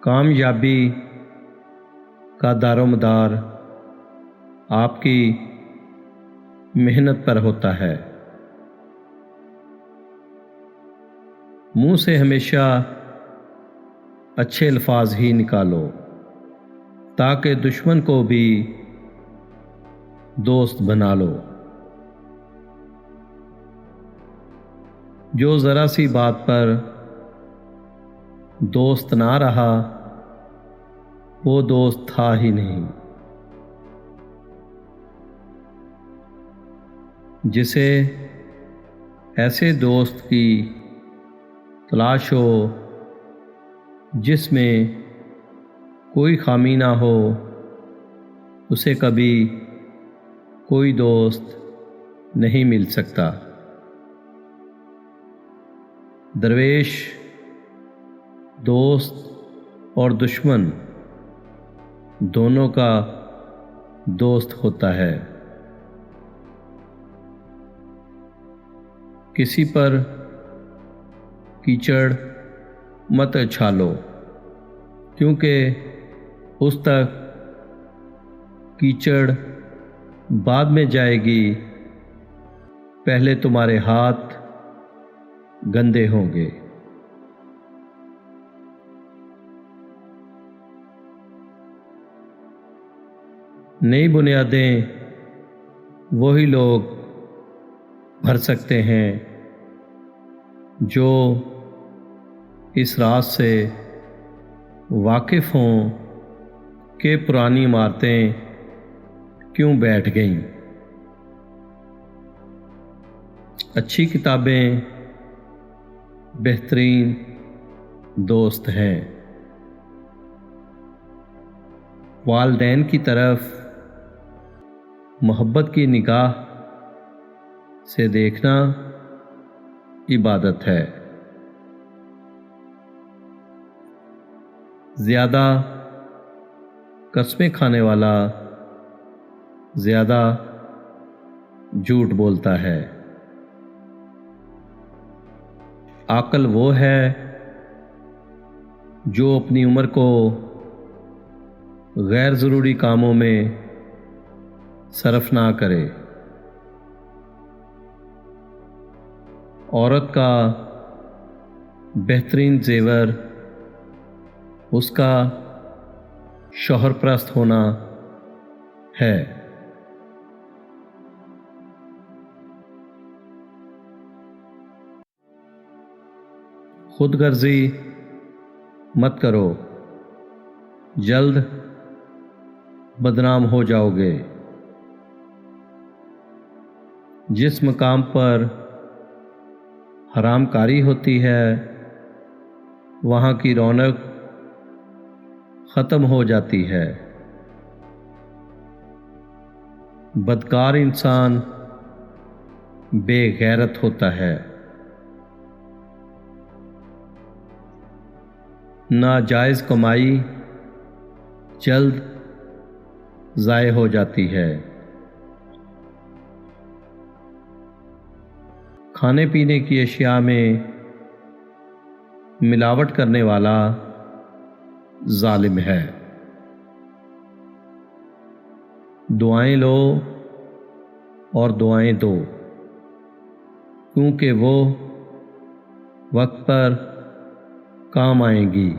کامیابی کا دار و مدار آپ کی محنت پر ہوتا ہے۔ منہ سے ہمیشہ اچھے الفاظ ہی نکالو تاکہ دشمن کو بھی دوست بنا لو۔ جو ذرا سی بات پر دوست نہ رہا وہ دوست تھا ہی نہیں۔ جسے ایسے دوست کی تلاش ہو جس میں کوئی خامی نہ ہو، اسے کبھی کوئی دوست نہیں مل سکتا۔ درویش دوست اور دشمن دونوں کا دوست ہوتا ہے۔ کسی پر کیچڑ مت اچھالو کیونکہ اس تک کیچڑ بعد میں جائے گی، پہلے تمہارے ہاتھ گندے ہوں گے۔ نئی بنیادیں وہی لوگ بھر سکتے ہیں جو اس راز سے واقف ہوں کہ پرانی عمارتیں کیوں بیٹھ گئیں۔ اچھی کتابیں بہترین دوست ہیں۔ والدین کی طرف محبت کی نگاہ سے دیکھنا عبادت ہے۔ زیادہ قسمیں کھانے والا زیادہ جھوٹ بولتا ہے۔ عاقل وہ ہے جو اپنی عمر کو غیر ضروری کاموں میں صرف نہ کرے۔ عورت کا بہترین زیور اس کا شوہر پرست ہونا ہے۔ خود غرضی مت کرو، جلد بدنام ہو جاؤ گے۔ جس مقام پر حرام کاری ہوتی ہے وہاں کی رونق ختم ہو جاتی ہے۔ بدکار انسان بے غیرت ہوتا ہے۔ ناجائز کمائی جلد ضائع ہو جاتی ہے۔ کھانے پینے کی اشیاء میں ملاوٹ کرنے والا ظالم ہے۔ دعائیں لو اور دعائیں دو کیونکہ وہ وقت پر کام آئیں گی۔